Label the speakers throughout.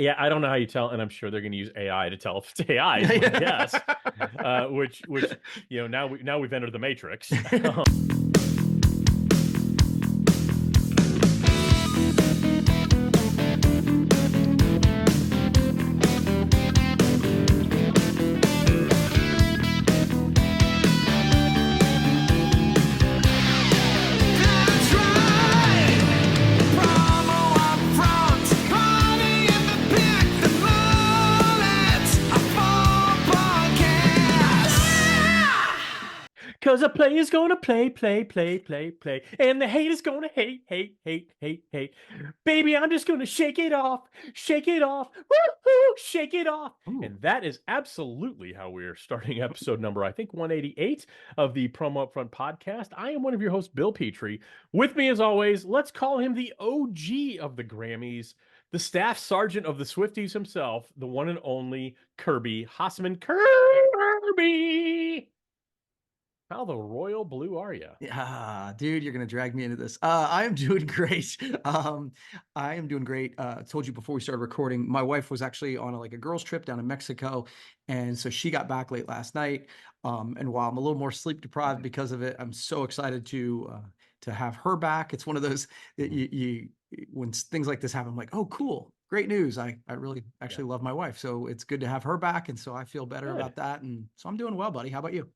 Speaker 1: Yeah, I don't know how you tell, and I'm sure they're going to use AI to tell if it's AI is my guess. Which now we've entered the matrix.
Speaker 2: That's right. Promo UPFront, party in the pit, the bullets, a full podcast.
Speaker 1: Because a player's gonna play, and the haters gonna hate. Baby, I'm just gonna shake it off, woo-hoo, shake it off.
Speaker 3: Ooh.
Speaker 1: And that is absolutely how we're starting episode number, I think, 188 of the Promo UPFront podcast. I am one of your hosts, Bill Petrie. With me, as always, let's call him the OG of the Grammys, the staff sergeant of the Swifties himself, the one and only Kirby Hasseman. Kirby! How the royal blue are you?
Speaker 3: Yeah, dude, you're gonna drag me into this. I am doing great. I am doing great. I told you before we started recording, my wife was actually on a girls trip down in Mexico, and so she got back late last night. And while I'm a little more sleep deprived because of it, I'm so excited to have her back. It's one of those that you when things like this happen, I'm like, oh, cool, great news. I really actually love my wife, so it's good to have her back, and so I feel better
Speaker 1: Good.
Speaker 3: about that. And so I'm doing well, buddy. How about you?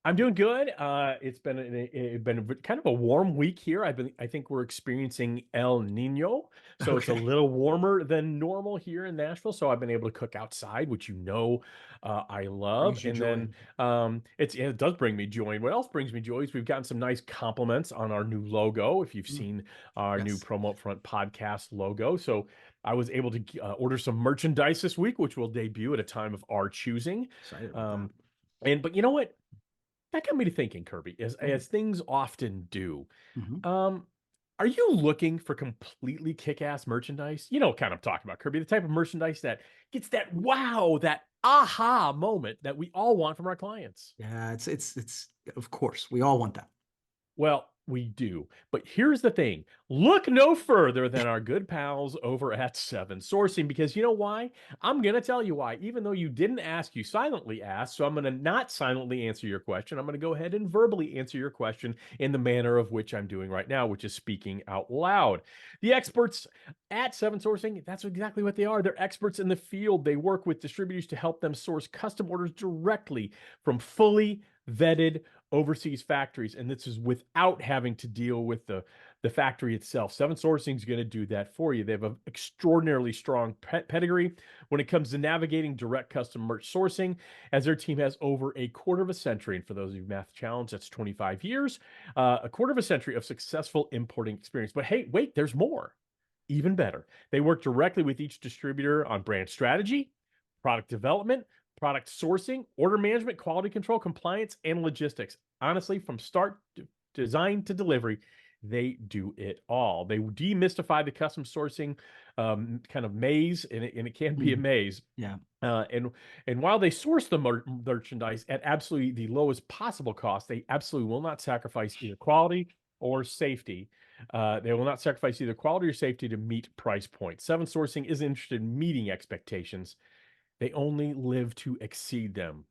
Speaker 1: I'm doing good. It's been kind of a warm week here. I think we're experiencing El Nino, so it's a
Speaker 3: Okay.
Speaker 1: little warmer than normal here in Nashville. So I've been able to cook outside, which I love.
Speaker 3: Brings you
Speaker 1: And
Speaker 3: joy.
Speaker 1: then it does bring me joy. And what else brings me joy is we've gotten some nice compliments on our new logo. If you've seen our new
Speaker 3: Yes.
Speaker 1: Promo UPFront podcast logo, so I was able to order some merchandise this week, which will debut at a time of our choosing.
Speaker 3: Excited about
Speaker 1: But you know what? That got me to thinking, Kirby,
Speaker 3: Mm.
Speaker 1: as things often do.
Speaker 3: that. Mhm.
Speaker 1: Are you looking for completely kick-ass merchandise? You know what kind of talking about, Kirby, the type of merchandise that gets that wow, that aha moment that we all want from our clients.
Speaker 3: Yeah, it's of course we all want that.
Speaker 1: Well, we do. But here's the thing. Look no further than our good pals over at Seven Sourcing, because you know why? I'm going to tell you why. Even though you didn't ask, you silently asked. So I'm going to not silently answer your question. I'm going to go ahead and verbally answer your question in the manner of which I'm doing right now, which is speaking out loud. The experts at Seven Sourcing, that's exactly what they are. They're experts in the field. They work with distributors to help them source custom orders directly from fully vetted overseas factories, and this is without having to deal with the factory itself. Seven Sourcing is going to do that for you. They have an extraordinarily strong pedigree when it comes to navigating direct custom merch sourcing, as their team has over a quarter of a century, and for those of you math challenged, that's 25 years, a quarter of a century of successful importing experience. But hey, wait, there's more. Even better. They work directly with each distributor on brand strategy, product development, product sourcing, order management, quality control, compliance, and logistics. Honestly, from start to design to delivery, they do it all. They demystify the custom sourcing kind of maze, and it can be a maze.
Speaker 3: Yeah.
Speaker 1: And while they source the merchandise at absolutely the lowest possible cost, they absolutely will not sacrifice either quality or safety. They will not sacrifice either quality or safety to meet price points. Seven Sourcing is interested in meeting expectations. They only live to exceed them.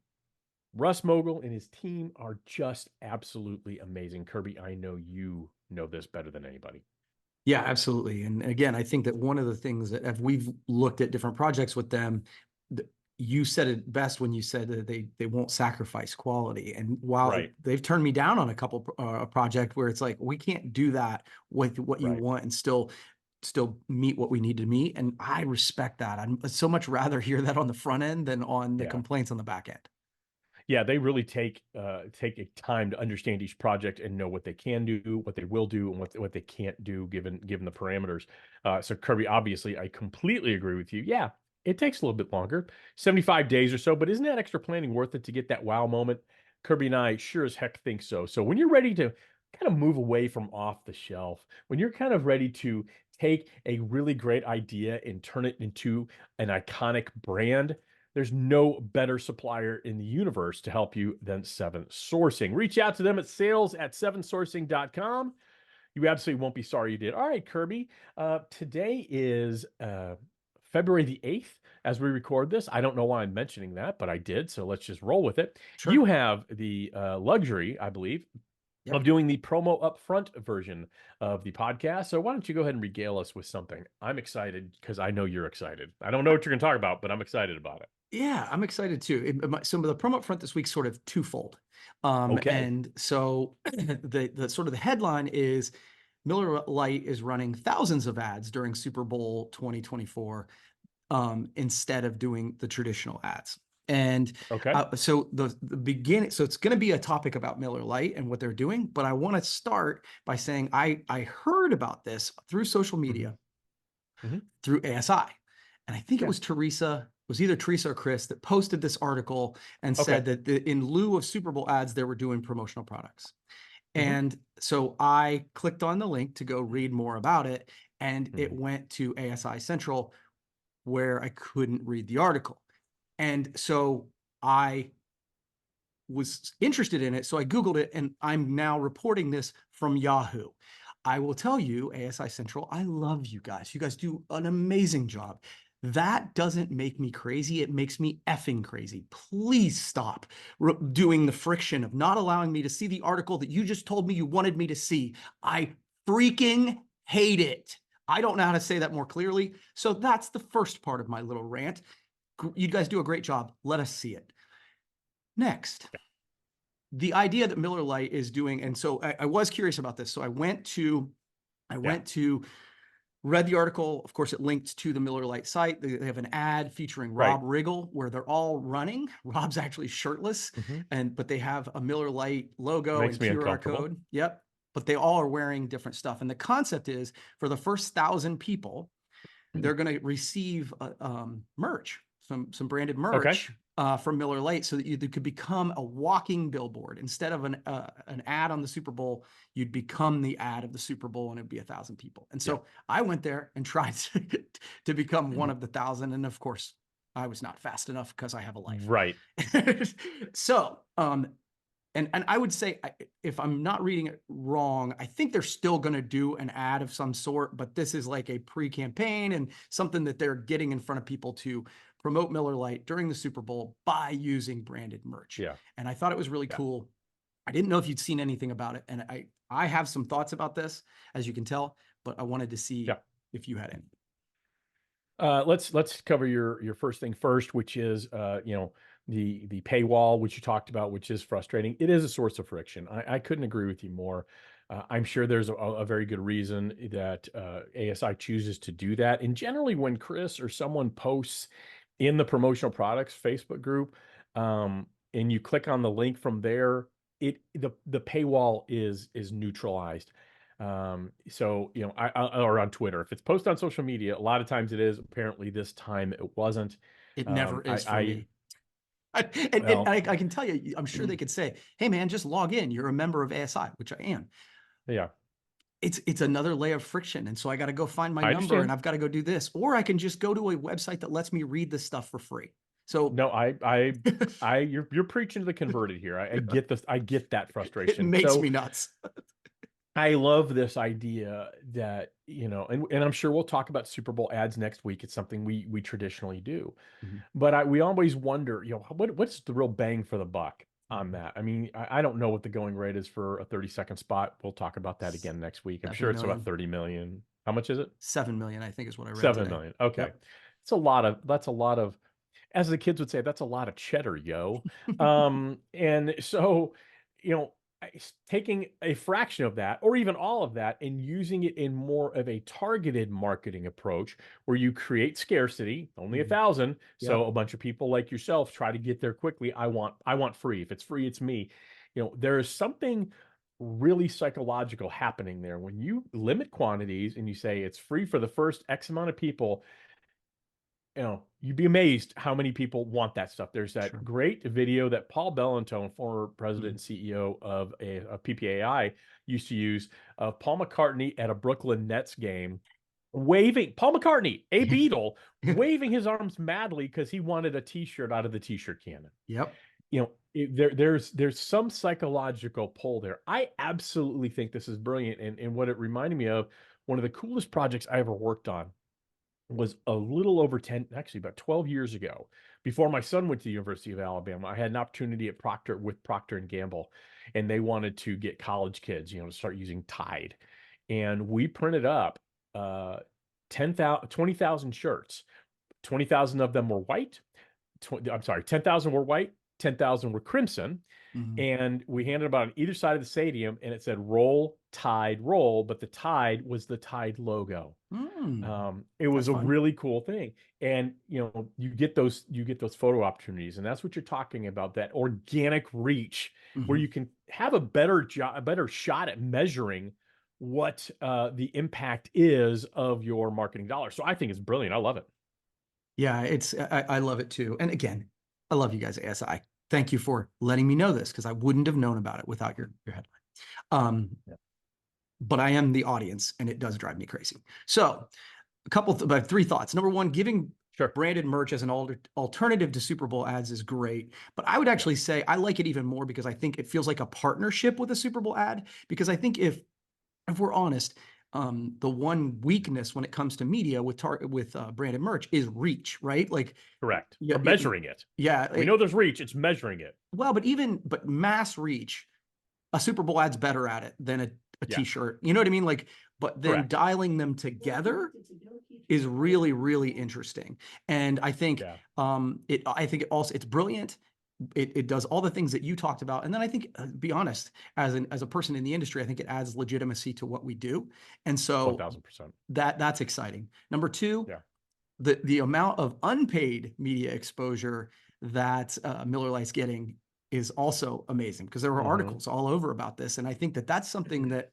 Speaker 1: Russ Mogul and his team are just absolutely amazing. Kirby, I know you know this better than anybody.
Speaker 3: Yeah, absolutely. And again, I think that one of the things that if we've looked at different projects with them, you said it best when you said that they won't sacrifice quality. And while
Speaker 1: Right.
Speaker 3: they've turned me down on a couple project where it's like we can't do that with what you
Speaker 1: Right.
Speaker 3: want and still meet what we need to meet. And I respect that. I'd so much rather hear that on the front end than on the
Speaker 1: Yeah.
Speaker 3: complaints on the back end.
Speaker 1: Yeah, they really take a time to understand each project and know what they can do, what they will do, and what they can't do given the parameters. So Kirby, obviously, I completely agree with you. Yeah, it takes a little bit longer, 75 days or so, but isn't that extra planning worth it to get that wow moment? Kirby and I sure as heck think so. So when you're ready to kind of move away from off the shelf, when you're kind of ready to take a really great idea and turn it into an iconic brand, there's no better supplier in the universe to help you than Seven Sourcing. Reach out to them at sales@sevensourcing.com. You absolutely won't be sorry you did. All right, Kirby. Today is February the 8th as we record this. I don't know why I'm mentioning that, but I did. So let's just roll with it.
Speaker 3: Sure.
Speaker 1: You have the luxury, I believe,
Speaker 3: Yep.
Speaker 1: of doing the promo upfront version of the podcast. So why don't you go ahead and regale us with something? I'm excited because I know you're excited. I don't know what you're going to talk about, but I'm excited about it.
Speaker 3: Yeah, I'm excited too. So the promo up front this week sort of twofold.
Speaker 1: Okay.
Speaker 3: And so the sort of the headline is Miller Lite is running thousands of ads during Super Bowl 2024 instead of doing the traditional ads. And
Speaker 1: Okay.
Speaker 3: so the beginning, so it's going to be a topic about Miller Lite and what they're doing. But I want to start by saying I heard about this through social media,
Speaker 1: Mhm.
Speaker 3: through ASI. And I think it
Speaker 1: Yeah.
Speaker 3: was Teresa, it was either Teresa or Chris that posted this article and
Speaker 1: Okay.
Speaker 3: said that in lieu of Super Bowl ads, they were doing promotional products.
Speaker 1: Mhm.
Speaker 3: And so I clicked on the link to go read more about it, and it
Speaker 1: Mhm.
Speaker 3: went to ASI Central where I couldn't read the article. And so I was interested in it. So I Googled it, and I'm now reporting this from Yahoo. I will tell you, ASI Central, I love you guys. You guys do an amazing job. That doesn't make me crazy. It makes me effing crazy. Please stop doing the friction of not allowing me to see the article that you just told me you wanted me to see. I freaking hate it. I don't know how to say that more clearly. So that's the first part of my little rant. You guys do a great job. Let us see it. Next, the idea that Miller Lite is doing, and so I was curious about this. So I went to read the article. Of course, it linked to the Miller Lite site. They have an ad featuring
Speaker 1: Right.
Speaker 3: Rob Riggle where they're all running. Rob's actually shirtless,
Speaker 1: Mhm.
Speaker 3: but they have a Miller Lite logo
Speaker 1: Makes
Speaker 3: and
Speaker 1: me
Speaker 3: QR
Speaker 1: uncomfortable.
Speaker 3: code. Yep. But they all are wearing different stuff. And the concept is for the first 1,000 people, they're going to receive merch, some branded
Speaker 1: Okay.
Speaker 3: merch from Miller Lite, so that you could become a walking billboard. Instead of an ad on the Super Bowl, you'd become the ad of the Super Bowl, and it'd be 1,000 people. And
Speaker 1: Yeah.
Speaker 3: so I went there and tried to become one of the 1,000, and of course, I was not fast enough because I have a life.
Speaker 1: Right.
Speaker 3: So, and I would say, if I'm not reading it wrong, I think they're still going to do an ad of some sort, but this is like a pre-campaign and something that they're getting in front of people to promote Miller Lite during the Super Bowl by using branded merch.
Speaker 1: Yeah.
Speaker 3: And I thought it was really
Speaker 1: Yeah.
Speaker 3: cool. I didn't know if you'd seen anything about it, and I have some thoughts about this, as you can tell, but I wanted to see
Speaker 1: Yeah.
Speaker 3: if you had any.
Speaker 1: Let's cover your first thing first, which is the paywall, which you talked about, which is frustrating. It is a source of friction. I couldn't agree with you more. I'm sure there's a very good reason that ASI chooses to do that. And generally, when Chris or someone posts in the promotional products Facebook group, and you click on the link from there, the paywall is neutralized. So or on Twitter, if it's posted on social media, a lot of times it is. Apparently this time it wasn't.
Speaker 3: It never is for
Speaker 1: I
Speaker 3: me. And
Speaker 1: well,
Speaker 3: I can tell you, I'm sure they could say, "Hey, man, just log in. You're a member of ASI," which I am.
Speaker 1: yeah,
Speaker 3: It's another layer of friction, and so I got to go find my
Speaker 1: I
Speaker 3: number, and
Speaker 1: understand.
Speaker 3: I've got to go do this, or I can just go to a website that lets me read this stuff for free. So
Speaker 1: No, you're preaching to the converted here. I get this. I get that
Speaker 3: it
Speaker 1: frustration.
Speaker 3: makes
Speaker 1: So
Speaker 3: me nuts.
Speaker 1: I love this idea that, and I'm sure we'll talk about Super Bowl ads next week. It's something we traditionally do.
Speaker 3: Mhm.
Speaker 1: But we always wonder, what's the real bang for the buck on
Speaker 3: Mhm.
Speaker 1: that? I mean, I don't know what the going rate is for a 30-second spot. We'll talk about that again next week. I'm sure
Speaker 3: 7
Speaker 1: it's about
Speaker 3: million,
Speaker 1: 30 million. How much is it?
Speaker 3: 7 million, I think is what I read
Speaker 1: 7
Speaker 3: today.
Speaker 1: million. Okay.
Speaker 3: Yep.
Speaker 1: That's a lot of, as the kids would say, that's a lot of cheddar, yo. And so, you know, taking a fraction of that or even all of that and using it in more of a targeted marketing approach where you create scarcity, only
Speaker 3: Mhm.
Speaker 1: 1,000. So
Speaker 3: Yep.
Speaker 1: a bunch of people like yourself try to get there quickly. I want free. If it's free, it's me. There is something really psychological happening there when you limit quantities and you say it's free for the first X amount of people. You'd be amazed how many people want that stuff. There's that
Speaker 3: Sure.
Speaker 1: great video that Paul Bellantone, former president and
Speaker 3: Mhm.
Speaker 1: CEO of PPAI, used to use of Paul McCartney at a Brooklyn Nets game, waving Paul McCartney, a Beatle, waving his arms madly because he wanted a T-shirt out of the T-shirt cannon.
Speaker 3: Yep.
Speaker 1: There's some psychological pull there. I absolutely think this is brilliant, and what it reminded me of, one of the coolest projects I ever worked on was a little over 10, actually about 12 years ago. Before my son went to the University of Alabama, I had an opportunity at Procter and Gamble, and they wanted to get college kids, to start using Tide. And we printed up 20,000 shirts. 20,000 of them were white. I'm sorry, 10,000 were white, 10,000 were crimson.
Speaker 3: Mhm.
Speaker 1: And we handed them out on either side of the stadium, and it said "Roll Tide, Roll," but the Tide was the Tide logo. It was
Speaker 3: That's
Speaker 1: a
Speaker 3: fun.
Speaker 1: really cool thing. And you get those photo opportunities, and that's what you're talking about, that organic reach where
Speaker 3: Mhm.
Speaker 1: you can have a better shot at measuring what the impact is of your marketing dollars. So I think it's brilliant. I love it.
Speaker 3: Yeah, I love it too. And again, I love you guys at ASI. Thank you for letting me know this because I wouldn't have known about it without your headline. Um,
Speaker 1: Yeah.
Speaker 3: but I am the audience, and it does drive me crazy. So, about three thoughts. Number one, giving
Speaker 1: Sure.
Speaker 3: branded merch as an alternative to Super Bowl ads is great. But I would actually
Speaker 1: Yes.
Speaker 3: say I like it even more because I think it feels like a partnership with a Super Bowl ad. Because I think if we're honest, the one weakness when it comes to media with branded merch is reach, right? Like,
Speaker 1: Correct.
Speaker 3: yeah,
Speaker 1: Or measuring it.
Speaker 3: yeah.
Speaker 1: We know there's reach. It's measuring it.
Speaker 3: Well, but mass reach, a Super Bowl ad's better at it than a
Speaker 1: Yeah.
Speaker 3: T-shirt. You know what I mean? Like, but then
Speaker 1: Correct.
Speaker 3: dialing them together is really, really interesting. And I think
Speaker 1: Yeah.
Speaker 3: it's brilliant. It does all the things that you talked about. And then I think, be honest, as a person in the industry, I think it adds legitimacy to what we do. And so
Speaker 1: 1,000%.
Speaker 3: that's exciting. Number two,
Speaker 1: Yeah.
Speaker 3: the amount of unpaid media exposure that Miller Lite's getting is also amazing because there were
Speaker 1: Hmm.
Speaker 3: articles all over about this. And I think that that's something that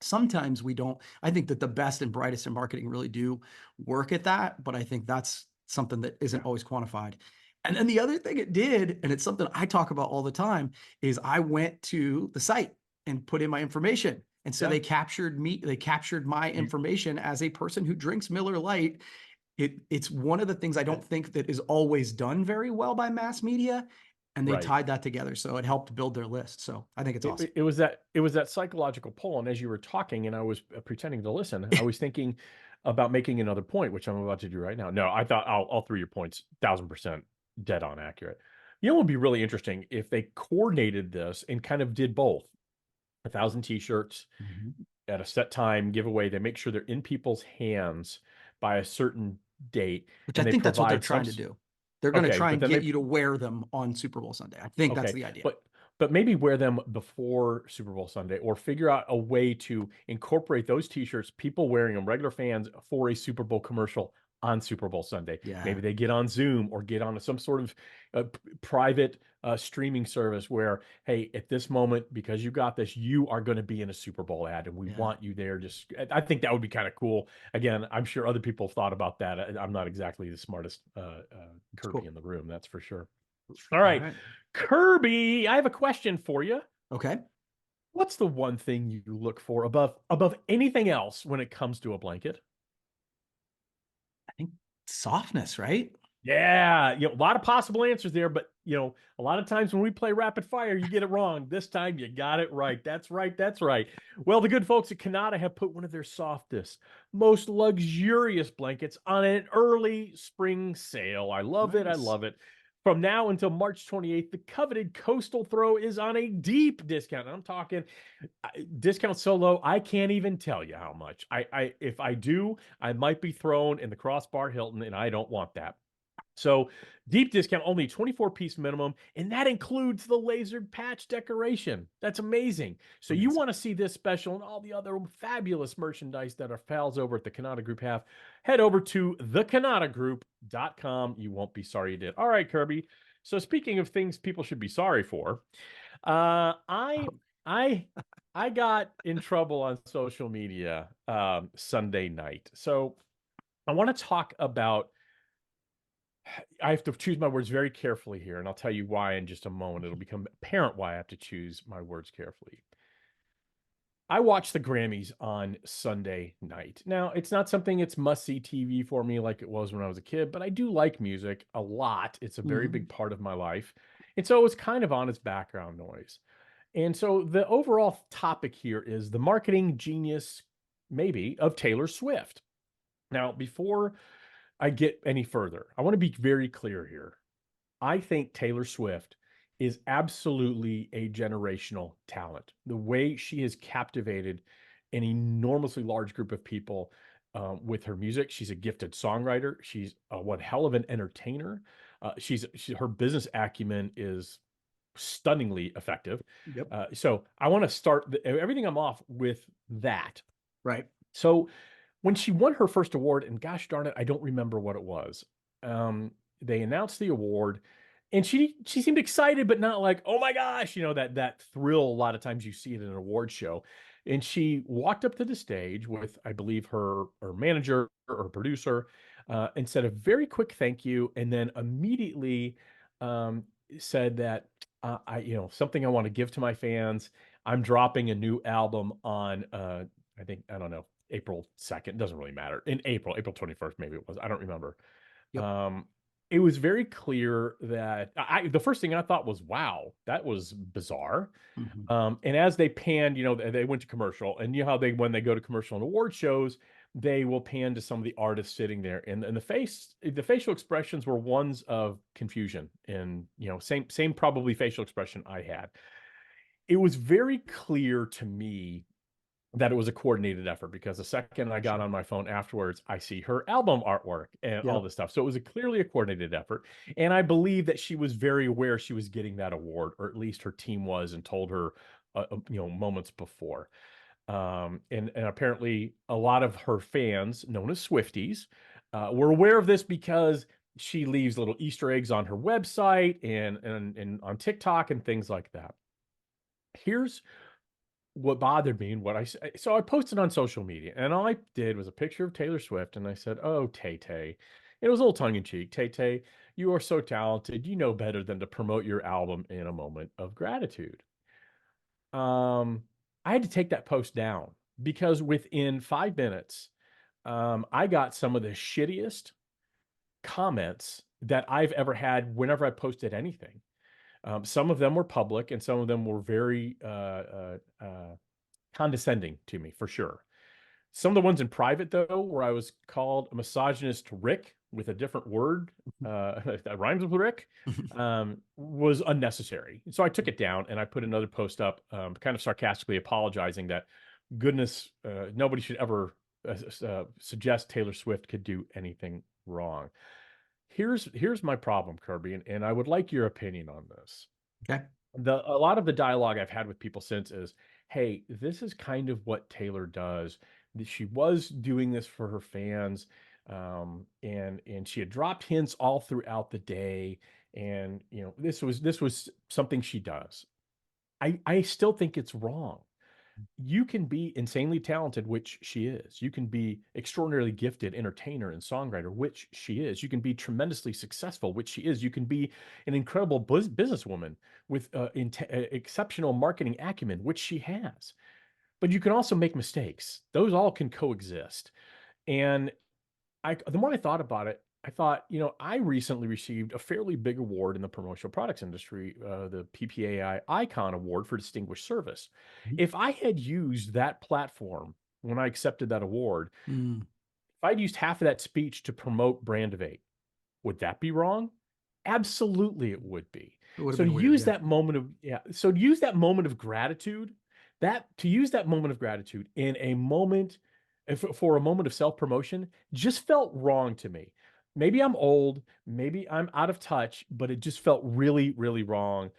Speaker 3: sometimes we don't. I think that the best and brightest in marketing really do work at that, but I think that's something that isn't
Speaker 1: Yeah.
Speaker 3: always quantified. And then the other thing it did, and it's something I talk about all the time, is I went to the site and put in my information. And so
Speaker 1: Yeah.
Speaker 3: they captured my
Speaker 1: You,
Speaker 3: information as a person who drinks Miller Lite. It's one of the things I
Speaker 1: and-
Speaker 3: don't think that is always done very well by mass media, and they
Speaker 1: right.
Speaker 3: tied that together, so it helped build their list. So I think it's awesome.
Speaker 1: It was that psychological pull. And as you were talking and I was pretending to listen, I was thinking about making another point, which I'm about to do right now. No, I thought all three of your points, 1,000% dead on accurate. It would be really interesting if they coordinated this and kind of did both. 1,000 t-shirts
Speaker 3: Mhm.
Speaker 1: at a set time giveaway. They make sure they're in people's hands by a certain date,
Speaker 3: Which I
Speaker 1: and they
Speaker 3: think that's what they're
Speaker 1: provide
Speaker 3: trying to do. They're going to
Speaker 1: okay,
Speaker 3: try
Speaker 1: but
Speaker 3: and
Speaker 1: then
Speaker 3: get
Speaker 1: they
Speaker 3: you to wear them on Super Bowl Sunday. I think that's
Speaker 1: okay,
Speaker 3: the idea.
Speaker 1: but maybe wear them before Super Bowl Sunday, or figure out a way to incorporate those t-shirts, people wearing them, regular fans, for a Super Bowl commercial on Super Bowl Sunday.
Speaker 3: Yeah.
Speaker 1: Maybe they get on Zoom or get on some sort of private streaming service where, hey, at this moment, because you got this, you are going to be in a Super Bowl ad, and we
Speaker 3: Yeah.
Speaker 1: want you there. Just, I think that would be kind of cool. Again, I'm sure other people have thought about that. I'm not exactly the smartest
Speaker 3: It's
Speaker 1: Kirby
Speaker 3: cool.
Speaker 1: in the room, that's for sure. All
Speaker 3: All
Speaker 1: right,
Speaker 3: right.
Speaker 1: Kirby, I have a question for you.
Speaker 3: Okay.
Speaker 1: What's the one thing you look for above anything else when it comes to a blanket?
Speaker 3: I think softness, right?
Speaker 1: Yeah, a lot of possible answers there, but a lot of times when we play rapid fire, you get it wrong. This time you got it right. That's right. That's right. Well, the good folks at Canada have put one of their softest, most luxurious blankets on an early spring sale. I love it. I
Speaker 3: Nice.
Speaker 1: love it. From now until March 28th, the coveted Coastal Throw is on a deep discount. I'm talking discount so low, I can't even tell you how much. If I do, I might be thrown in the crossbar Hilton, and I don't want that. So deep discount, only 24-piece minimum, and that includes the lasered patch decoration. That's amazing. So you
Speaker 3: Amazing.
Speaker 1: want to see this special and all the other fabulous merchandise that our pals over at the Kanata Group have, head over to thekanatagroup.com. You won't be sorry you did. All right, Kirby. So speaking of things people should be sorry for, uh, I I I got in trouble on social media Sunday night. So I want to talk about. I have to choose my words very carefully here, and I'll tell you why in just a moment. It'll become apparent why I have to choose my words carefully. I watched the Grammys on Sunday night. Now, it's not something it's must-see TV for me like it was when I was a kid, but I do like music a lot. It's a very
Speaker 3: Mhm.
Speaker 1: big part of my life. And so it was kind of on as background noise. And so the overall topic here is the marketing genius, maybe, of Taylor Swift. Now, before I get any further, I want to be very clear here. I think Taylor Swift is absolutely a generational talent. The way she has captivated an enormously large group of people with her music. She's a gifted songwriter. She's one hell of an entertainer. Her business acumen is stunningly effective.
Speaker 3: Yep.
Speaker 1: So I want to start everything I'm off with that.
Speaker 3: Right.
Speaker 1: So when she won her first award, and gosh darn it, I don't remember what it was. Um, they announced the award, and she seemed excited, but not like, oh my gosh, that thrill. A lot of times you see it in an award show. And she walked up to the stage with, I believe, her manager or producer, and said a very quick thank you, and then immediately um, said that something I want to give to my fans. I'm dropping a new album on I think, I don't know, April 2nd, doesn't really matter. In April 21st, maybe it was. I don't remember.
Speaker 3: Yep.
Speaker 1: Um, it was very clear that the first thing I thought was, wow, that was bizarre.
Speaker 3: Mhm.
Speaker 1: And as they panned, they went to commercial, and you know how when they go to commercial and award shows, they will pan to some of the artists sitting there, and the facial expressions were ones of confusion, and same probably facial expression I had. It was very clear to me that it was a coordinated effort, because the second I got
Speaker 3: Sure.
Speaker 1: on my phone afterwards, I see her album artwork and all
Speaker 3: Yep.
Speaker 1: this stuff. So it was clearly a coordinated effort. And I believe that she was very aware she was getting that award, or at least her team was, and told her, moments before. And apparently a lot of her fans, known as Swifties, were aware of this because she leaves little Easter eggs on her website and on TikTok and things like that. Here's what bothered me, and what so I posted on social media, and all I did was a picture of Taylor Swift, and I said, "Oh, Tay Tay." It was a little tongue in cheek. Tay Tay, you are so talented. You know better than to promote your album in a moment of gratitude. Um, I had to take that post down because within 5 minutes, I got some of the shittiest comments that I've ever had whenever I posted anything. Some of them were public, and some of them were very condescending to me, for sure. Some of the ones in private, though, where I was called a misogynist Rick with a different word that rhymes with Rick, was unnecessary. So I took it down, and I put another post up, kind of sarcastically apologizing that, goodness, nobody should ever suggest Taylor Swift could do anything wrong. Here's my problem, Kirby, and I would like your opinion on this.
Speaker 3: Okay.
Speaker 1: A lot of the dialogue I've had with people since is, hey, this is kind of what Taylor does. She was doing this for her fans, and she had dropped hints all throughout the day, and this was something she does. I still think it's wrong. You can be insanely talented, which she is. You can be extraordinarily gifted entertainer and songwriter, which she is. You can be tremendously successful, which she is. You can be an incredible businesswoman with exceptional marketing acumen, which she has. But you can also make mistakes. Those all can coexist. And the more I thought about it, I thought, I recently received a fairly big award in the promotional products industry, the PPAI Icon Award for Distinguished Service.
Speaker 3: Mhm.
Speaker 1: If I had used that platform when I accepted that award,
Speaker 3: Mm,
Speaker 1: if I'd used half of that speech to promote Brandivate, would that be wrong? Absolutely, it would be.
Speaker 3: it would have
Speaker 1: So to
Speaker 3: been weird.
Speaker 1: use
Speaker 3: Yeah.
Speaker 1: that moment of yeah, so to use that moment of gratitude, to use that moment of gratitude in a moment for a moment of self-promotion just felt wrong to me. Maybe I'm old, maybe I'm out of touch, but it just felt really, really wrong.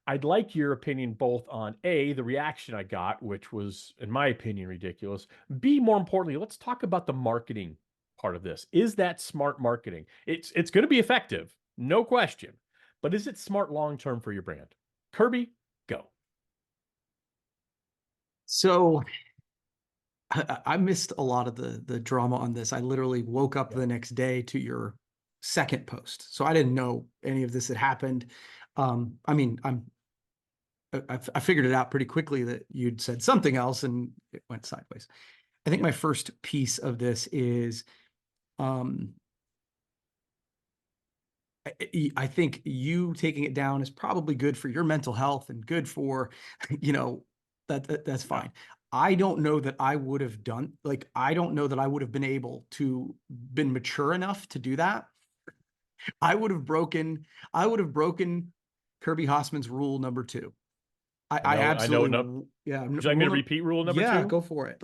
Speaker 1: I'd like your opinion both on A, the reaction I got, which was, in my opinion, ridiculous. B, more importantly, let's talk about the marketing part of this. Is that smart marketing? It's going to be effective, no question. But is it smart long term for your brand? Kirby, go.
Speaker 3: So I missed a lot of the drama on this. I literally woke up
Speaker 1: Yeah.
Speaker 3: the next day to your second post, so I didn't know any of this had happened. I mean, I figured it out pretty quickly that you'd said something else, and it went sideways. I think
Speaker 1: Yeah.
Speaker 3: my first piece of this is, um, I think you taking it down is probably good for your mental health and good for, that's
Speaker 1: Yeah.
Speaker 3: fine. I don't know that I would have done, like, I don't know that I would have been able to been mature enough to do that. I would have broken, I would have broken Kirby Hasseman's rule number 2. I
Speaker 1: I know.
Speaker 3: absolutely,
Speaker 1: No,
Speaker 3: yeah.
Speaker 1: would you like me to repeat rule number
Speaker 3: Yeah,
Speaker 1: 2?
Speaker 3: go for it.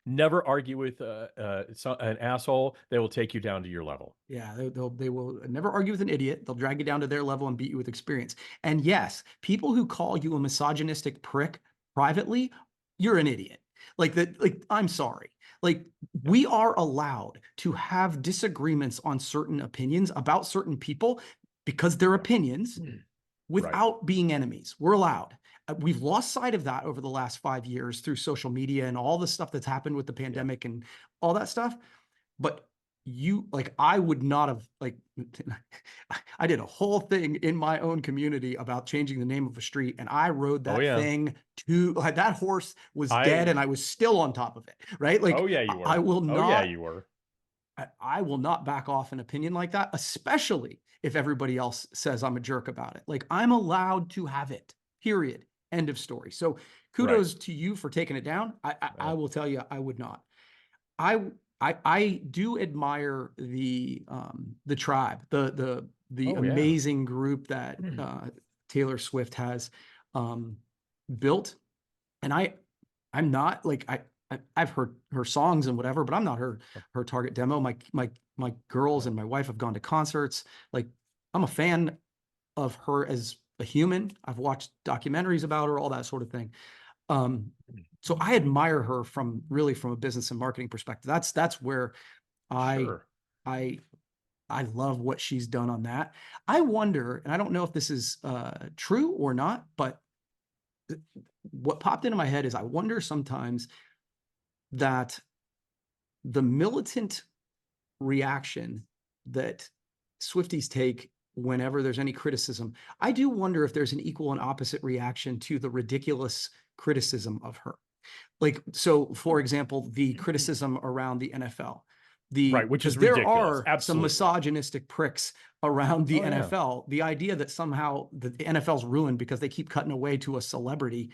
Speaker 1: Never argue with an asshole. They will take you down to your level.
Speaker 3: Yeah, they will never argue with an idiot. They'll drag you down to their level and beat you with experience. And yes, people who call you a misogynistic prick privately, you're an idiot. Like that, like, I'm sorry. Like, we are allowed to have disagreements on certain opinions about certain people because they're opinions
Speaker 1: Right.
Speaker 3: without being enemies. We're allowed. We've lost sight of that over the last 5 years through social media and all the stuff that's happened with the
Speaker 1: Yeah.
Speaker 3: pandemic and all that stuff. But you, like, I would not have, like, I did a whole thing in my own community about changing the name of a street, and I rode
Speaker 1: Oh
Speaker 3: that
Speaker 1: yeah.
Speaker 3: thing to, like, that horse was dead and I was still on top of it, right? Like,
Speaker 1: Oh yeah, you
Speaker 3: I
Speaker 1: were.
Speaker 3: will
Speaker 1: Oh yeah,
Speaker 3: not,
Speaker 1: you were.
Speaker 3: I will not back off an opinion like that, especially if everybody else says I'm a jerk about it. Like, I'm allowed to have it, period. End of story. So
Speaker 1: Right.
Speaker 3: kudos to you for taking it down. I
Speaker 1: Well,
Speaker 3: will tell you, I would not. I I do admire the tribe, the
Speaker 1: oh yeah.
Speaker 3: amazing group that Taylor Swift has um built. And I'm not like, I've heard her songs and whatever, but I'm not her target demo. My girls
Speaker 1: Yeah.
Speaker 3: and my wife have gone to concerts. Like, I'm a fan of her as a human. I've watched documentaries about her, all that sort of thing. Um, so I admire her from, really, from a business and marketing perspective. That's where I
Speaker 1: Sure.
Speaker 3: I I love what she's done on that. I wonder, and I don't know if this is true or not, but what popped into my head is, I wonder sometimes that the militant reaction that Swifties take whenever there's any criticism, I do wonder if there's an equal and opposite reaction to the ridiculous criticism of her. Like, so for example, the criticism around the NFL,
Speaker 1: Right, which
Speaker 3: because
Speaker 1: is
Speaker 3: there
Speaker 1: ridiculous.
Speaker 3: are some
Speaker 1: Absolutely.
Speaker 3: misogynistic pricks around the
Speaker 1: Oh yeah.
Speaker 3: NFL. The idea that somehow the NFL's ruined because they keep cutting away to a celebrity.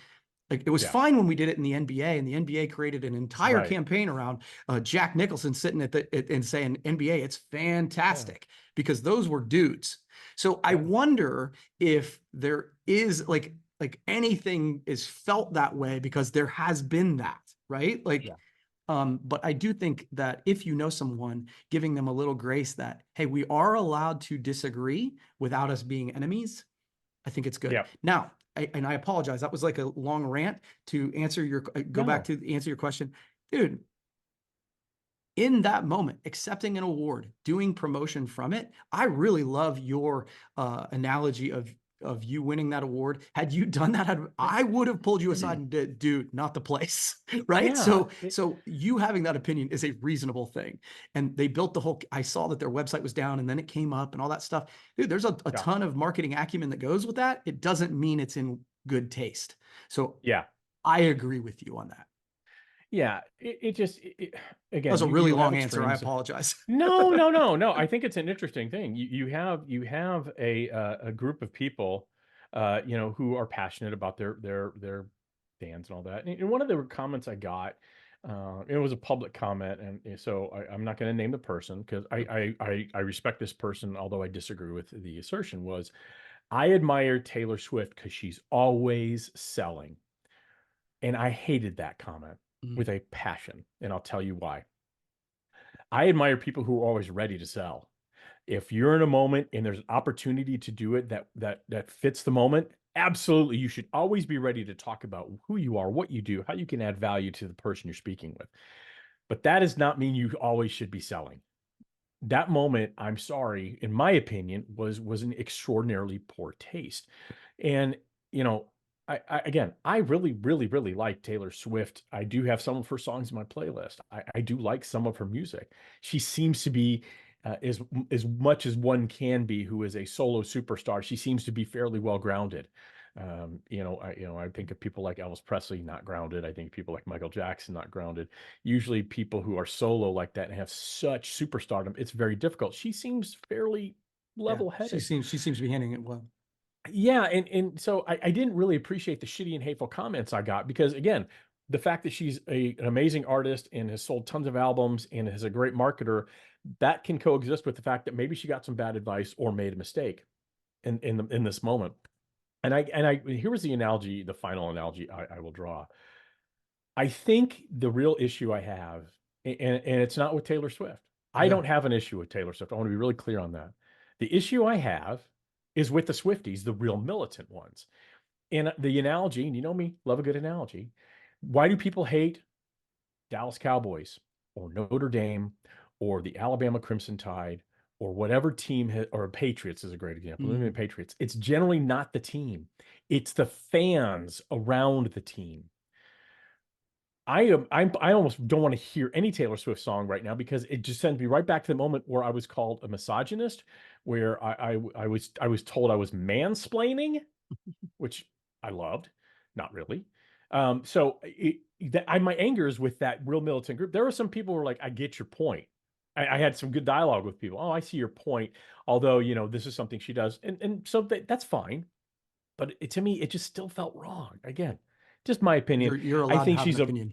Speaker 3: Like, it was
Speaker 1: Yeah.
Speaker 3: fine when we did it in the NBA, and the NBA created an entire
Speaker 1: Right.
Speaker 3: campaign around Jack Nicholson sitting and saying, NBA, it's
Speaker 1: Yeah.
Speaker 3: fantastic, because those were dudes. So I
Speaker 1: Yeah.
Speaker 3: wonder if there is, like anything is felt that way, because there has been that, right? Like,
Speaker 1: Yeah.
Speaker 3: but I do think that if you know someone, giving them a little grace that, hey, we are allowed to disagree without us being enemies, I think it's good.
Speaker 1: Yeah.
Speaker 3: Now, and I apologize, that was like a long rant to answer your, go back
Speaker 1: No.
Speaker 3: to answer your question. Dude, in that moment, accepting an award, doing promotion from it, I really love your analogy of you winning that award. Had you done that, I would have pulled you aside and did, dude, not the place, right?
Speaker 1: Yeah.
Speaker 3: So you having that opinion is a reasonable thing. And they built the whole, I saw that their website was down and then it came up and all that stuff. Dude, there's a
Speaker 1: Yeah.
Speaker 3: ton of marketing acumen that goes with that. It doesn't mean it's in good taste. So
Speaker 1: Yeah.
Speaker 3: I agree with you on that.
Speaker 1: Yeah.
Speaker 3: That
Speaker 1: Again,
Speaker 3: was a really
Speaker 1: you have
Speaker 3: long answer. I
Speaker 1: extremes.
Speaker 3: apologize.
Speaker 1: No. I think it's an interesting thing. You have a group of people, who are passionate about their fans and all that. And one of the comments I got, it was a public comment, and so I'm not going to name the person, because I respect this person, although I disagree with the assertion. Was, I admire Taylor Swift because she's always selling, and I hated that comment with a passion, and I'll tell you why. I admire people who are always ready to sell. If you're in a moment and there's an opportunity to do it that fits the moment, absolutely, you should always be ready to talk about who you are, what you do, how you can add value to the person you're speaking with. But that does not mean you always should be selling. That moment, I'm sorry, in my opinion, was an extraordinarily poor taste. And, you know, again, I really, really, really like Taylor Swift. I do have some of her songs in my playlist. I do like some of her music. She seems to be, as much as one can be who is a solo superstar, she seems to be fairly well grounded. I think of people like Elvis Presley, not grounded. I think people like Michael Jackson, not grounded. Usually people who are solo like that and have such superstardom, it's very difficult. She seems fairly
Speaker 3: Yeah,
Speaker 1: level-headed.
Speaker 3: she seems to be handling it well.
Speaker 1: Yeah, and so I didn't really appreciate the shitty and hateful comments I got, because again, the fact that she's an amazing artist and has sold tons of albums and is a great marketer, that can coexist with the fact that maybe she got some bad advice or made a mistake in this moment. And here was the analogy, the final analogy I will draw. I think the real issue I have, and it's not with Taylor Swift. I
Speaker 3: Okay.
Speaker 1: don't have an issue with Taylor Swift. I want to be really clear on that. The issue I have is with the Swifties, the real militant ones. And the analogy, and you know me, love a good analogy. Why do people hate Dallas Cowboys or Notre Dame or the Alabama Crimson Tide or whatever team, or Patriots is a great example.
Speaker 3: Mm.
Speaker 1: Patriots. It's generally not the team. It's the fans around the team. I almost don't want to hear any Taylor Swift song right now because it just sends me right back to the moment where I was called a misogynist, where I was told I was mansplaining, which I loved, not really. So my anger is with that real militant group. There were some people who were like, I get your point. I had some good dialogue with people. Oh, I see your point. Although, this is something she does. And so that's fine. But to me, it just still felt wrong. Again, just my opinion.
Speaker 3: You're
Speaker 1: I
Speaker 3: allowed to
Speaker 1: think
Speaker 3: have
Speaker 1: she's
Speaker 3: an opinion.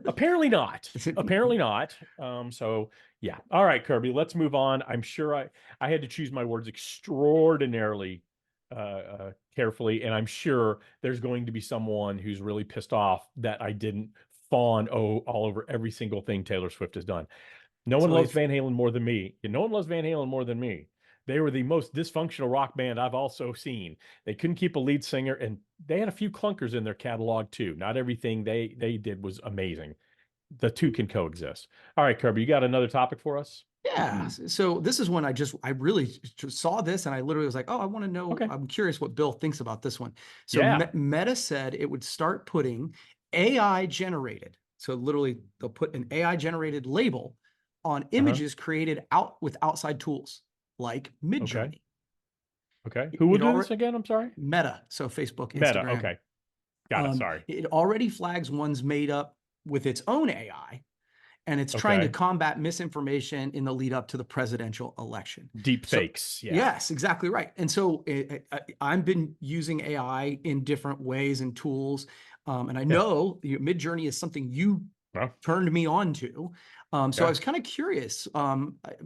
Speaker 1: apparently not. Apparently not. So yeah. All right, Kirby, let's move on. I'm sure I had to choose my words extraordinarily carefully, and I'm sure there's going to be someone who's really pissed off that I didn't fawn all over every single thing Taylor Swift has done. No one loves Van Halen more than me. And no one loves Van Halen more than me. They were the most dysfunctional rock band I've also seen. They couldn't keep a lead singer, and they had a few clunkers in their catalog too. Not everything they did was amazing. The two can coexist. All right, Kirby, you got another topic for us?
Speaker 3: Yeah. So this is one I really saw this and I literally was like, oh, I want to know.
Speaker 1: Okay.
Speaker 3: I'm curious what Bill thinks about this one. So
Speaker 1: Yeah.
Speaker 3: Meta said it would start putting AI generated. So literally they'll put an AI generated label on images created with outside tools like Midjourney.
Speaker 1: Okay. Who will
Speaker 3: It
Speaker 1: do this
Speaker 3: already
Speaker 1: again? I'm sorry.
Speaker 3: Meta, so Facebook,
Speaker 1: Meta.
Speaker 3: Instagram.
Speaker 1: Okay. Got it. Sorry.
Speaker 3: It already flags ones made up with its own AI, and it's trying to combat misinformation in the lead up to the presidential election.
Speaker 1: Deep fakes. Yeah.
Speaker 3: Yes, exactly right. And so I've been using AI in different ways and tools. And I know Midjourney is something you turned me on to. So I was kind of curious.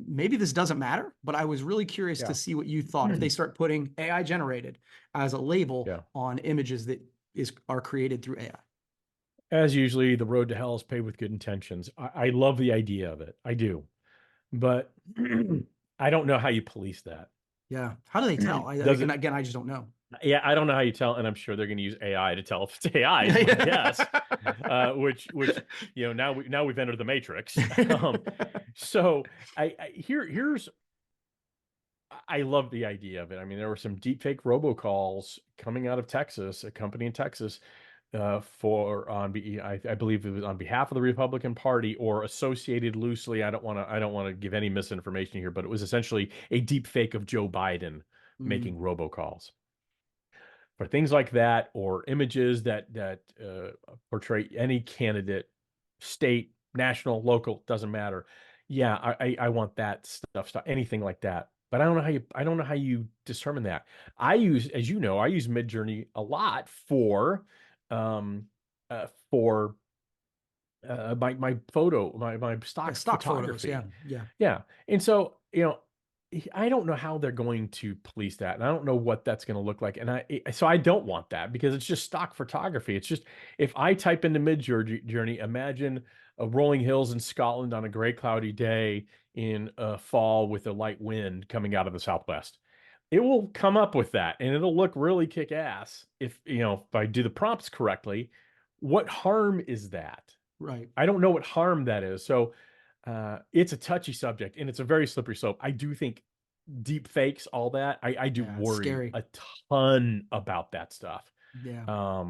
Speaker 3: Maybe this doesn't matter, but I was really curious to see what you thought if they start putting AI generated as a label on images that are created through AI.
Speaker 1: As usually, the road to hell is paved with good intentions. I love the idea of it. I do. But I don't know how you police that.
Speaker 3: Yeah. How do they tell? And again, I just don't know.
Speaker 1: Yeah, I don't know how you tell, and I'm sure they're going to use AI to tell if it's AI. Is my guess. Which now we've entered the matrix. So here's I love the idea of it. I mean, there were some deepfake robocalls coming out of Texas, a company in Texas, I believe it was on behalf of the Republican Party or associated loosely. I don't want to give any misinformation here, but it was essentially a deep fake of Joe Biden making robocalls for things like that, or images that portray any candidate, state, national, local, doesn't matter. Yeah, I want that stuff, anything like that. But I don't know how you determine that. I use Midjourney a lot for my stock photography.
Speaker 3: Photos,
Speaker 1: yeah. And so I don't know how they're going to police that, and I don't know what that's going to look like. And so I don't want that because it's just stock photography. It's just, if I type into Midjourney, imagine rolling hills in Scotland on a gray, cloudy day in fall with a light wind coming out of the southwest. It will come up with that, and it'll look really kick-ass if I do the prompts correctly. What harm is that?
Speaker 3: Right.
Speaker 1: I don't know what harm that is. So it's a touchy subject, and it's a very slippery slope. I do think deep fakes, all that, I do worry a ton about that stuff.
Speaker 3: Yeah.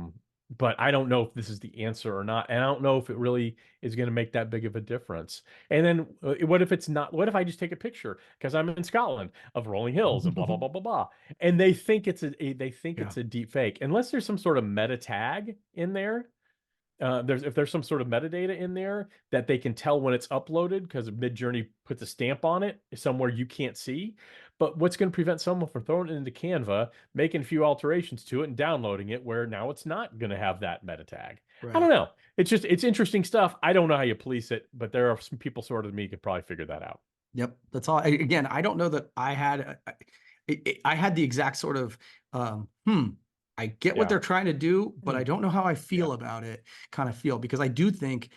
Speaker 1: But I don't know if this is the answer or not. And I don't know if it really is going to make that big of a difference. And then what if it's not? What if I just take a picture because I'm in Scotland of rolling hills and blah, blah, blah, blah, blah. And they think it's a deep fake. Unless there's some sort of meta tag in there. If there's some sort of metadata in there that they can tell when it's uploaded, because Midjourney puts a stamp on it somewhere you can't see. But what's going to prevent someone from throwing it into Canva, making a few alterations to it, and downloading it where now it's not going to have that meta tag? Right. I don't know. it's interesting stuff. I don't know how you police it, but there are some people sort of me could probably figure that out.
Speaker 3: Yep, that's all. Again, I don't know that I had. I had the exact sort of, I get what
Speaker 1: Yeah.
Speaker 3: they're trying to do, but I don't know how I
Speaker 1: Yeah.
Speaker 3: feel about it. Kind of feel because I do think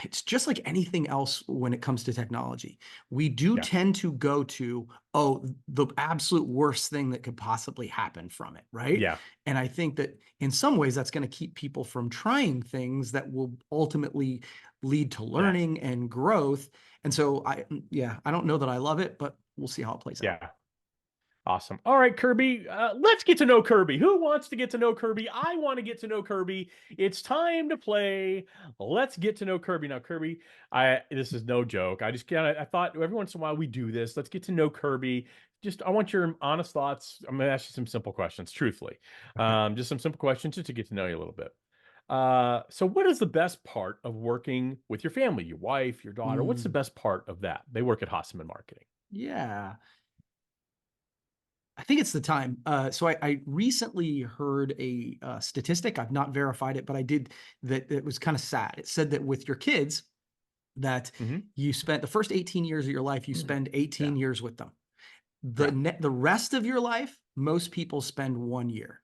Speaker 3: it's just like anything else when it comes to technology. We do
Speaker 1: Yeah.
Speaker 3: tend to go to, oh, the absolute worst thing that could possibly happen from it, right?
Speaker 1: Yeah.
Speaker 3: And I think that in some ways that's going to keep people from trying things that will ultimately lead to
Speaker 1: Yeah.
Speaker 3: learning and growth. And so yeah, I don't know that I love it, but we'll see how it plays out.
Speaker 1: Yeah. Awesome. All right, Kirby, let's get to know Kirby. Who wants to get to know Kirby? I want to get to know Kirby. It's time to play. Let's get to know Kirby. Now, Kirby, this is no joke. I thought every once in a while we do this. Let's get to know Kirby. I want your honest thoughts. I'm going to ask you some simple questions, truthfully.
Speaker 3: Okay.
Speaker 1: Just some simple questions just to get to know you a little bit. So what is the best part of working with your family, your wife, your daughter? What's the
Speaker 3: Mm,
Speaker 1: best part of that? They work at Hasseman Marketing.
Speaker 3: yeah. I think it's the time. So I recently heard a statistic. I've not verified it, but I did that. It was kind of sad. It said that with your kids, that
Speaker 1: Hmm.
Speaker 3: you spent the first 18 years of your life, you spend 18
Speaker 1: Yeah.
Speaker 3: years with them.
Speaker 1: Yeah.
Speaker 3: The rest of your life, most people spend 1 year,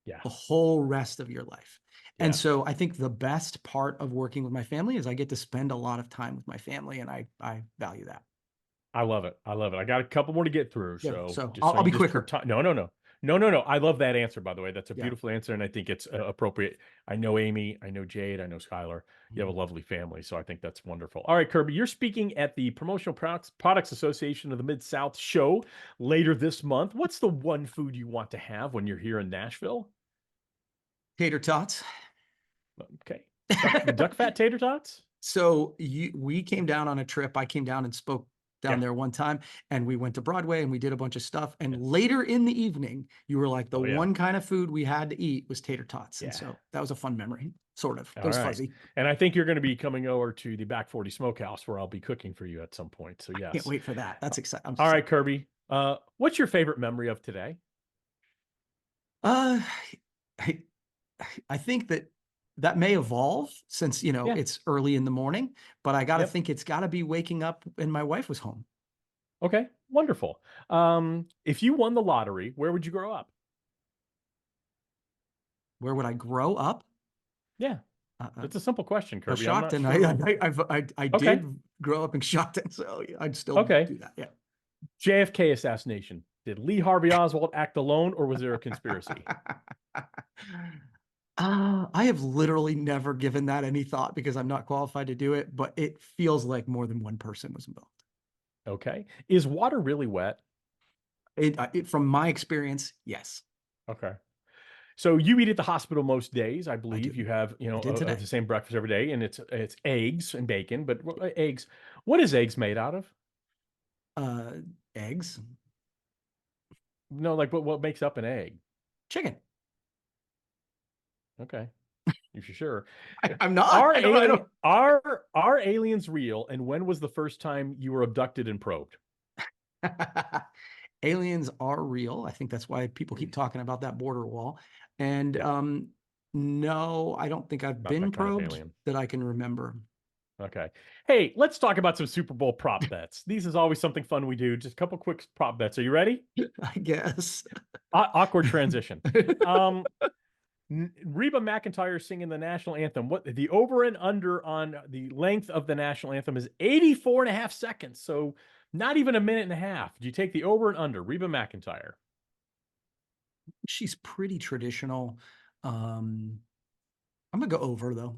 Speaker 1: Yeah.
Speaker 3: the whole rest of your life. And
Speaker 1: Yeah.
Speaker 3: so I think the best part of working with my family is I get to spend a lot of time with my family, and I value that.
Speaker 1: I love it. I love it. I got a couple more to get through.
Speaker 3: Yeah.
Speaker 1: So
Speaker 3: So
Speaker 1: just so
Speaker 3: I'll
Speaker 1: you
Speaker 3: be
Speaker 1: just for
Speaker 3: quicker.
Speaker 1: time. No, no, no. No, no, no. I love that answer, by the way. That's a
Speaker 3: Yeah.
Speaker 1: beautiful answer. And I think it's appropriate. I know Amy. I know Jade. I know Skylar. You have
Speaker 3: Mhm.
Speaker 1: a lovely family. So I think that's wonderful. All right, Kirby, you're speaking at the Promotional Products Association of the Mid-South show later this month. What's the one food you want to have when you're here in Nashville?
Speaker 3: Tater tots.
Speaker 1: Okay. Duck fat tater tots?
Speaker 3: So we came down on a trip. I came down and spoke down
Speaker 1: Yeah.
Speaker 3: there one time, and we went to Broadway and we did a bunch of stuff. And
Speaker 1: Yeah.
Speaker 3: later in the evening, you were like, the
Speaker 1: Oh, yeah.
Speaker 3: one kind of food we had to eat was tater tots. And
Speaker 1: Yeah.
Speaker 3: so that was a fun memory, sort of. It
Speaker 1: All
Speaker 3: was
Speaker 1: right.
Speaker 3: fuzzy.
Speaker 1: And I think you're going to be coming over to the Back 40 Smokehouse where I'll be cooking for you at some point. So,
Speaker 3: Can't
Speaker 1: yes.
Speaker 3: wait for that. That's exciting. I'm
Speaker 1: All right,
Speaker 3: excited.
Speaker 1: Kirby. What's your favorite memory of today?
Speaker 3: Uh, I, I think that may evolve since,
Speaker 1: Yeah.
Speaker 3: it's early in the morning, but I got to
Speaker 1: Yep.
Speaker 3: think it's got to be waking up and my wife was home.
Speaker 1: Okay. Wonderful. If you won the lottery, where would you grow up?
Speaker 3: Where would I grow up?
Speaker 1: Yeah.
Speaker 3: Uh,
Speaker 1: It's a simple question, Kirby. I'm not
Speaker 3: Stockton.
Speaker 1: sure.
Speaker 3: I
Speaker 1: Okay.
Speaker 3: did grow up in Stockton, so I'd still
Speaker 1: Okay.
Speaker 3: do that. Yeah.
Speaker 1: JFK assassination. Did Lee Harvey Oswald act alone or was there a conspiracy?
Speaker 3: I have literally never given that any thought because I'm not qualified to do it, but it feels like more than one person was involved.
Speaker 1: Okay. Is water really wet?
Speaker 3: From my experience, yes,
Speaker 1: Okay. So you eat at the hospital most days, I
Speaker 3: I do.
Speaker 1: believe. You have,
Speaker 3: I did today.
Speaker 1: the same breakfast every day, and it's eggs and bacon. But eggs, what is eggs made out of?
Speaker 3: Uh, Eggs,
Speaker 1: No, like what makes up an egg?
Speaker 3: chicken.
Speaker 1: Okay, you sure?
Speaker 3: I'm not.
Speaker 1: Are
Speaker 3: I don't.
Speaker 1: are aliens real? And when was the first time you were abducted and probed?
Speaker 3: Aliens are real. I think that's why people keep talking about that border wall. And
Speaker 1: Yeah,
Speaker 3: no, I don't think I've
Speaker 1: not
Speaker 3: been
Speaker 1: that kind of
Speaker 3: probed
Speaker 1: alien.
Speaker 3: that I can remember.
Speaker 1: Okay. Hey, let's talk about some Super Bowl prop bets. These is always something fun we do. Just a couple quick prop bets. Are you ready?
Speaker 3: I guess.
Speaker 1: Awkward transition. Um, Reba McEntire singing the national anthem. What the over and under on the length of the national anthem is 84 and a half seconds. So not even a minute and a half. Do you take the over and under? Reba McEntire.
Speaker 3: She's pretty traditional. I'm gonna go over though.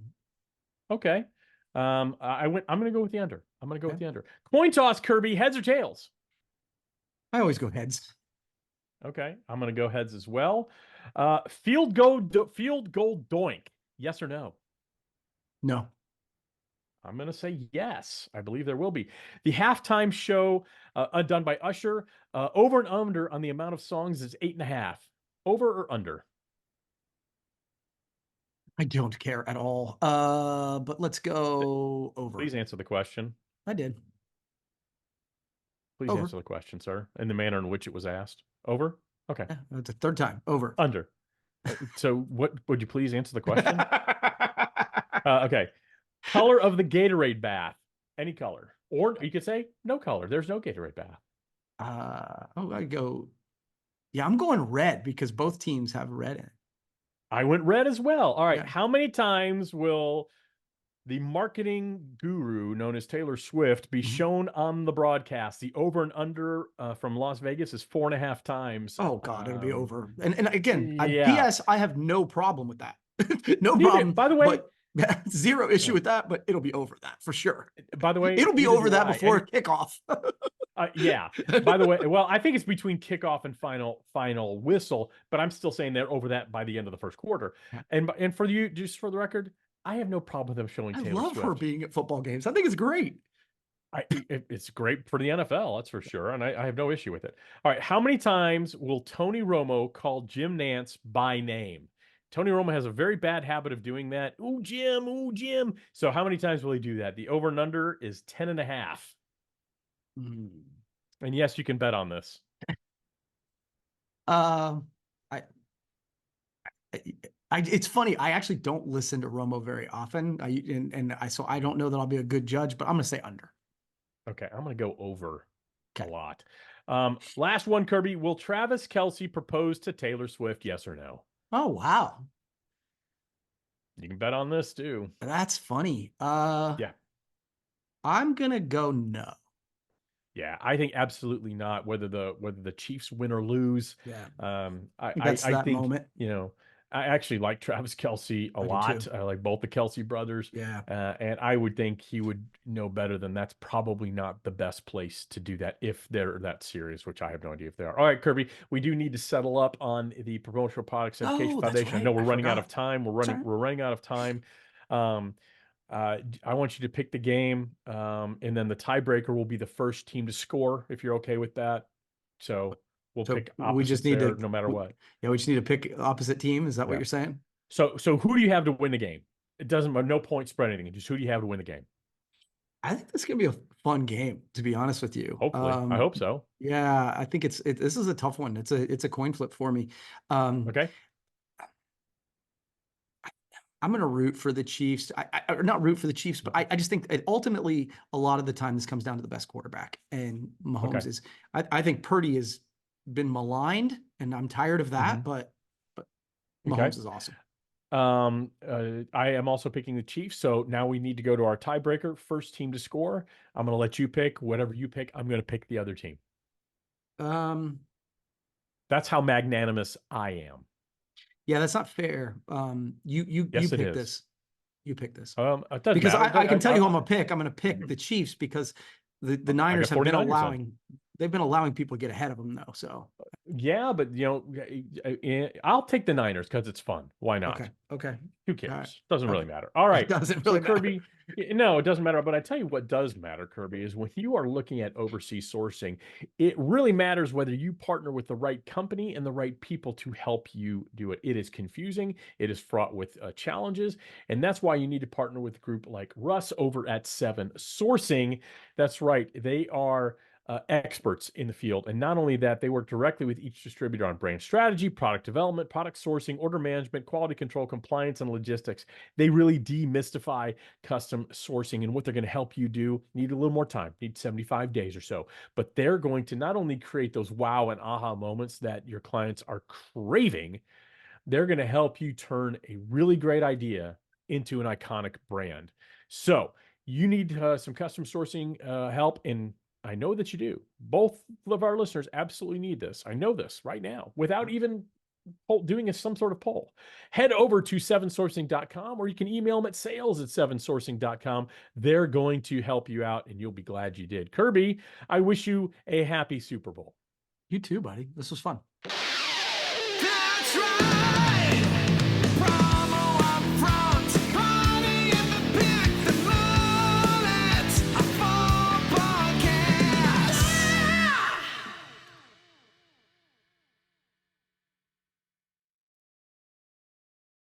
Speaker 1: Okay. I'm gonna go with the under. I'm gonna go with
Speaker 3: Okay.
Speaker 1: the under. Coin toss, Kirby, heads or tails?
Speaker 3: I always go heads.
Speaker 1: Okay. I'm gonna go heads as well. Field goal doink. Yes or no?
Speaker 3: No.
Speaker 1: I'm going to say yes. I believe there will be. The halftime show done by Usher, over and under on the amount of songs is 8.5. Over or under?
Speaker 3: I don't care at all. But let's go over.
Speaker 1: Please answer the question.
Speaker 3: I did.
Speaker 1: Please
Speaker 3: Over.
Speaker 1: answer the question, sir, in the manner in which it was asked. Over? Okay.
Speaker 3: Yeah, that's the third time. Over.
Speaker 1: Under. So what would you please answer the question? Okay. Color of the Gatorade bath. Any color. Or you could say no color. There's no Gatorade bath.
Speaker 3: I go. Yeah, I'm going red because both teams have red in it.
Speaker 1: I went red as well. All right.
Speaker 3: Yeah.
Speaker 1: How many times will the marketing guru known as Taylor Swift be
Speaker 3: Mhm.
Speaker 1: shown on the broadcast? The over and under from Las Vegas is 4.5 times.
Speaker 3: Oh God, it'll be over. And again,
Speaker 1: Yeah.
Speaker 3: PS, I have no problem with that. No
Speaker 1: Neither,
Speaker 3: problem.
Speaker 1: by the way,
Speaker 3: But zero issue
Speaker 1: yeah.
Speaker 3: with that. But it'll be over that for sure.
Speaker 1: By the way,
Speaker 3: It'll be
Speaker 1: neither
Speaker 3: over
Speaker 1: do
Speaker 3: that
Speaker 1: I.
Speaker 3: before
Speaker 1: And
Speaker 3: kickoff.
Speaker 1: yeah. By the way, well, I think it's between kickoff and final whistle, but I'm still saying they're over that by the end of the first quarter. And for you, just for the record, I have no problem with them showing
Speaker 3: I
Speaker 1: Taylor
Speaker 3: love her
Speaker 1: Swift.
Speaker 3: being at football games. I think it's great.
Speaker 1: It's great for the NFL, that's for sure, and I have no issue with it. All right, how many times will Tony Romo call Jim Nance by name? Tony Romo has a very bad habit of doing that. Ooh, Jim, ooh, Jim. So how many times will he do that? The over and under is 10.5.
Speaker 3: Mm.
Speaker 1: And yes, you can bet on this.
Speaker 3: I, it's funny. I actually don't listen to Romo very often. So I don't know that I'll be a good judge, but I'm going to say under.
Speaker 1: Okay, I'm going to go over a
Speaker 3: Okay.
Speaker 1: lot. Last one, Kirby. Will Travis Kelce propose to Taylor Swift? Yes or no?
Speaker 3: Oh, wow.
Speaker 1: You can bet on this too.
Speaker 3: That's funny.
Speaker 1: Yeah.
Speaker 3: I'm going to go no.
Speaker 1: Yeah, I think absolutely not. Whether the Chiefs win or lose,
Speaker 3: Yeah.
Speaker 1: I
Speaker 3: That
Speaker 1: think
Speaker 3: moment.
Speaker 1: I actually like Travis Kelce a
Speaker 3: I do
Speaker 1: lot.
Speaker 3: too.
Speaker 1: I like both the Kelce brothers.
Speaker 3: Yeah.
Speaker 1: And I would think he would know better than that's probably not the best place to do that if they're that serious, which I have no idea if they are. All right, Kirby, we do need to settle up on the Promotional Products Education
Speaker 3: Oh, that's
Speaker 1: Foundation. I know
Speaker 3: right.
Speaker 1: we're
Speaker 3: I
Speaker 1: running out of
Speaker 3: forgot.
Speaker 1: time.
Speaker 3: Sorry.
Speaker 1: We're running out of time. I want you to pick the game, and then the tiebreaker will be the first team to score, if you're okay with that. So we'll
Speaker 3: So
Speaker 1: pick
Speaker 3: we just
Speaker 1: opposites
Speaker 3: need
Speaker 1: there
Speaker 3: to,
Speaker 1: no matter what.
Speaker 3: yeah, we just need to pick opposite team. Is that what
Speaker 1: Yeah.
Speaker 3: you're saying?
Speaker 1: So who do you have to win the game? It doesn't matter, no point spread anything. Just who do you have to win the game?
Speaker 3: I think this is gonna be a fun game, to be honest with you.
Speaker 1: Hopefully. I hope so.
Speaker 3: Yeah, I think this is a tough one. It's a coin flip for me.
Speaker 1: Okay.
Speaker 3: I'm gonna root for the Chiefs. Or not root for the Chiefs, but I just think ultimately a lot of the time this comes down to the best quarterback, and Mahomes
Speaker 1: Okay.
Speaker 3: is. I think Purdy has been maligned, and I'm tired of that. But
Speaker 1: Okay.
Speaker 3: Mahomes is awesome.
Speaker 1: I am also picking the Chiefs. So now we need to go to our tiebreaker. First team to score. I'm going to let you pick. Whatever you pick, I'm going to pick the other team. That's how magnanimous I am.
Speaker 3: Yeah, that's not fair. You
Speaker 1: Yes, it
Speaker 3: pick
Speaker 1: is.
Speaker 3: this. You pick this.
Speaker 1: It doesn't
Speaker 3: Because
Speaker 1: matter.
Speaker 3: I can tell you who I'm gonna pick. I'm gonna pick the Chiefs because the Niners have been
Speaker 1: 49ers then.
Speaker 3: allowing people to get ahead of them though. So
Speaker 1: Yeah, but I'll take the Niners because it's fun. Why not?
Speaker 3: okay.
Speaker 1: Who cares?
Speaker 3: right.
Speaker 1: Doesn't really
Speaker 3: Okay.
Speaker 1: matter. All right.
Speaker 3: It doesn't
Speaker 1: So
Speaker 3: really matter.
Speaker 1: Kirby, no, it doesn't matter. But I tell you what does matter, Kirby, is when you are looking at overseas sourcing, it really matters whether you partner with the right company and the right people to help you do it. It is confusing. It is fraught with challenges. And that's why you need to partner with a group like Russ over at 7 Sourcing. That's right. They are experts in the field. And not only that, they work directly with each distributor on brand strategy, product development, product sourcing, order management, quality control, compliance, and logistics. They really demystify custom sourcing, and what they're going to help you do. Need a little more time, need 75 days or so, but they're going to not only create those wow and aha moments that your clients are craving, they're going to help you turn a really great idea into an iconic brand. So you need some custom sourcing help, and I know that you do. Both of our listeners absolutely need this. I know this right now without even doing some sort of poll. Head over to 7sourcing.com, or you can email them at sales@7sourcing.com. They're going to help you out, and you'll be glad you did. Kirby, I wish you a happy Super Bowl.
Speaker 3: You too, buddy. This was fun.